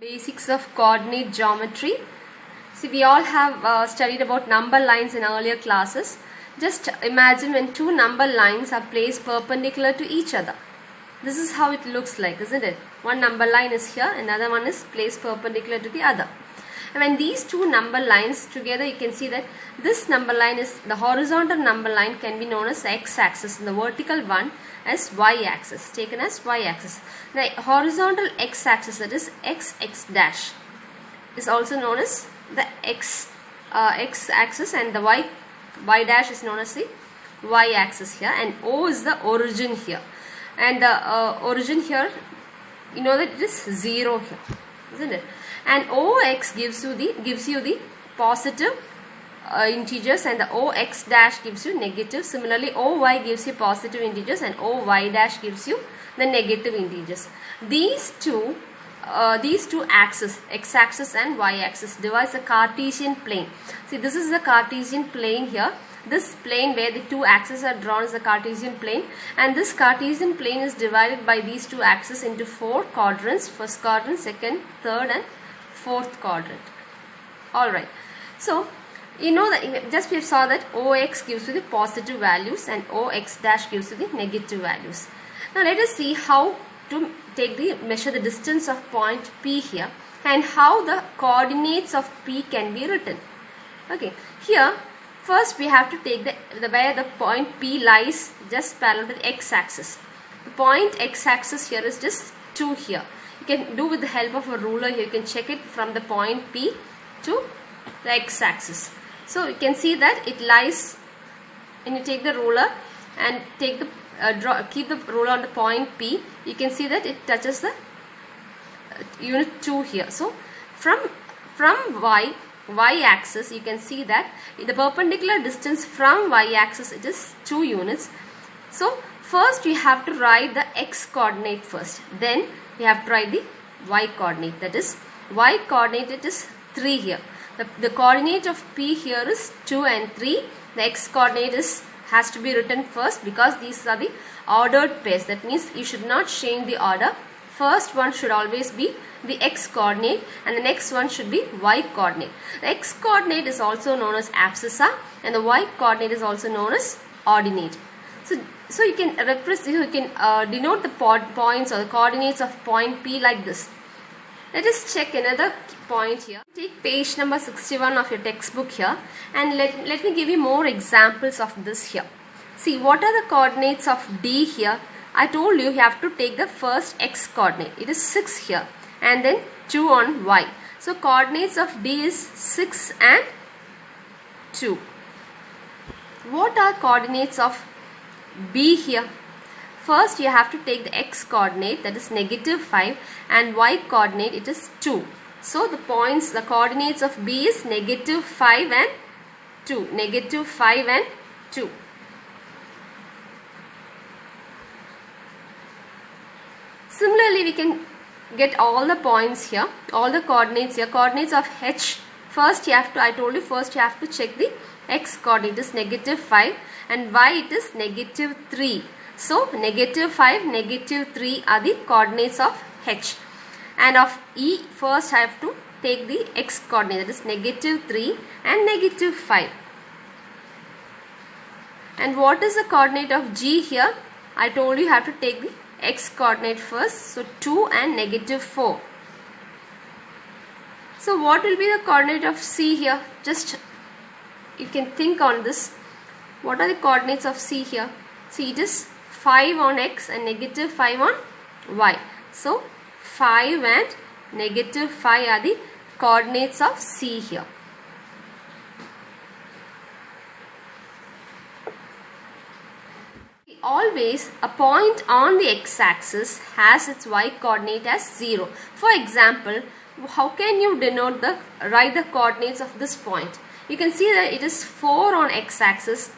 Basics of coordinate geometry. See, we all have studied about number lines in earlier classes. Just imagine when two number lines are placed perpendicular to each other. This is how it looks like, isn't it? One number line is here, another one is placed perpendicular to the other. And when these two number lines together, you can see that this number line is the horizontal number line can be known as x-axis, and the vertical one as y-axis, taken as y-axis. The horizontal x-axis, that is x dash, is also known as the x-axis, and the y dash is known as the y-axis here, and O is the origin here, and the origin here, you know that it is 0 here, isn't it? And OX gives you the positive integers, and the OX dash gives you negative. Similarly, OY gives you positive integers, and OY dash gives you the negative integers. These two axes, x-axis and y-axis, divides the Cartesian plane. See, this is the Cartesian plane here. This plane where the two axes are drawn is the Cartesian plane, and this Cartesian plane is divided by these two axes into 4 quadrants: first quadrant, second, third, and fourth quadrant. Alright, so you know that just we saw that OX gives you the positive values and OX dash gives you the negative values. Now let us see how to measure the distance of point P here, and how the coordinates of P can be written. Okay, here first we have to take where the point P lies just parallel to the x-axis. The point x-axis here is just 2 here. You can do with the help of a ruler here. You can check it from the point P to the x-axis. So you can see that it lies, when you take the ruler and take the keep the ruler on the point P, you can see that it touches the unit 2 here. So from y-axis, you can see that the perpendicular distance from y-axis, it is 2 units. So first we have to write the x coordinate first, then we have to write the y coordinate. That is, y coordinate, it is 3 here. The coordinate of P here is 2 and 3. The x coordinate has to be written first, because these are the ordered pairs. That means you should not change the order. First one should always be the x coordinate, and the next one should be y coordinate. The x coordinate is also known as abscissa, and the y coordinate is also known as ordinate. So you can denote the points or the coordinates of point P like this. Let us check another point here. Take page number 61 of your textbook here, and let me give you more examples of this here. See, what are the coordinates of D here? I told you have to take the first x coordinate. It is 6 here, and then 2 on y. So coordinates of D is 6 and 2. What are coordinates of B here? First you have to take the x coordinate, that is -5, and y coordinate, it is 2. So the coordinates of B is -5 and 2. -5 and 2. Similarly, we can get all the points here, all the coordinates here. Coordinates of H, first you have to, I told you, first you have to check the x coordinate is -5, and y it is -3. So -5, -3 are the coordinates of H. And of E, first I have to take the x coordinate, that is -3 and -5. And what is the coordinate of G here? I told you have to take the x coordinate first, so 2 and -4. So what will be the coordinate of C here? Just you can think on this. What are the coordinates of C here? See, it is 5 on x and -5 on y. So 5 and -5 are the coordinates of C here. Always a point on the x-axis has its y coordinate as 0. For example, how can you write the coordinates of this point? You can see that it is 4 on x-axis,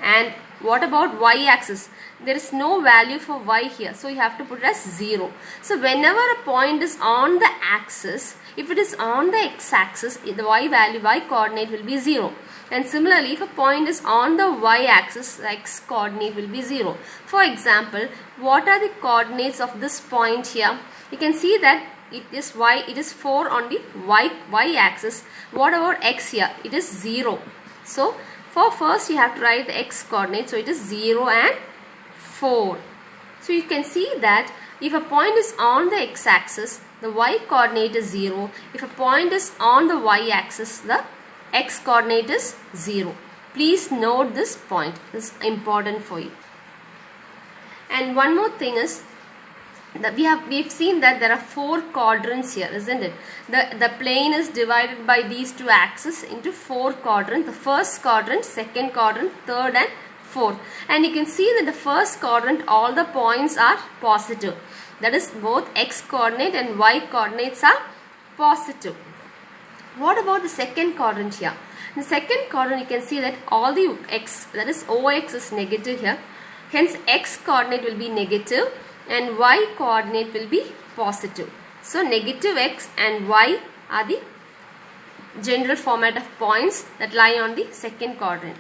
and what about y-axis? There is no value for y here, so you have to put it as 0. So whenever a point is on the axis, if it is on the x-axis, the y coordinate will be 0. And similarly, if a point is on the y-axis, the x coordinate will be 0. For example, what are the coordinates of this point here? You can see that it is 4 on the y axis. What about x here? It is 0. So for first you have to write the x coordinate. So it is 0 and 4. So you can see that if a point is on the x axis, the y coordinate is 0. If a point is on the y axis, the x coordinate is 0. Please note this point. This is important for you. And one more thing is that we've seen that there are 4 quadrants here, isn't it? The plane is divided by these 2 axes into 4 quadrants. The first quadrant, second quadrant, third and fourth. And you can see that the first quadrant, all the points are positive. That is, both x coordinate and y coordinates are positive. What about the second quadrant here? In the second quadrant, you can see that all the x, that is OX, is negative here. Hence, x coordinate will be negative and y coordinate will be positive. So, negative x and y are the general format of points that lie on the second quadrant.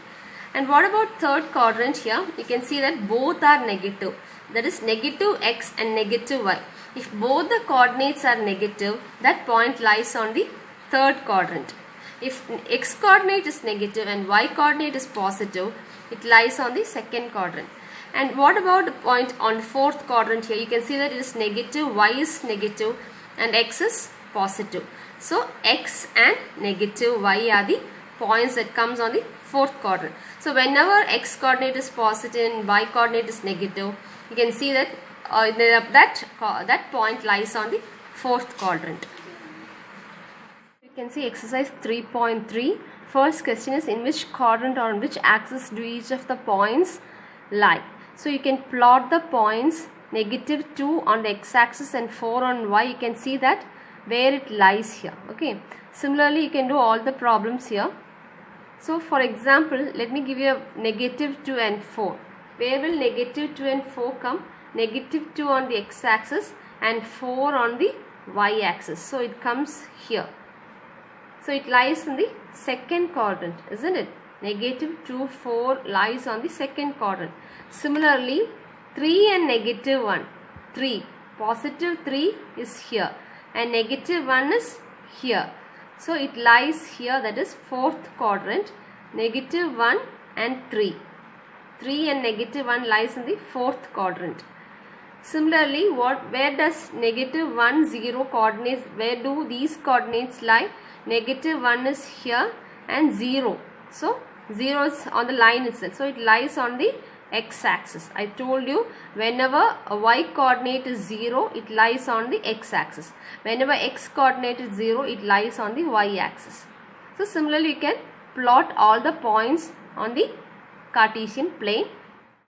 And what about third quadrant here? You can see that both are negative. That is, negative x and negative y. If both the coordinates are negative, that point lies on the third quadrant. If x coordinate is negative and y coordinate is positive, it lies on the second quadrant. And what about the point on fourth quadrant here? You can see that it is negative, y is negative and x is positive. So x and negative y are the points that comes on the fourth quadrant. So whenever x coordinate is positive and y coordinate is negative, you can see that that point lies on the fourth quadrant. You can see exercise 3.3. First question is, in which quadrant or on which axis do each of the points lie? So you can plot the points -2 on the x-axis and 4 on y. You can see that where it lies here. Okay. Similarly, you can do all the problems here. So for example, let me give you a -2 and 4. Where will -2 and 4 come? -2 on the x-axis and 4 on the y-axis. So it comes here. So it lies in the second quadrant, isn't it? -2, 4 lies on the second quadrant. Similarly, 3 and -1. 3. Positive 3 is here and -1 is here. So it lies here, that is fourth quadrant. -1 and 3. 3 and -1 lies in the fourth quadrant. Similarly, where does -1, 0 coordinates, where do these coordinates lie? -1 is here and 0. So 0 is on the line itself. So it lies on the x-axis. I told you, whenever a y coordinate is 0, it lies on the x-axis. Whenever x coordinate is 0, it lies on the y-axis. So similarly, you can plot all the points on the Cartesian plane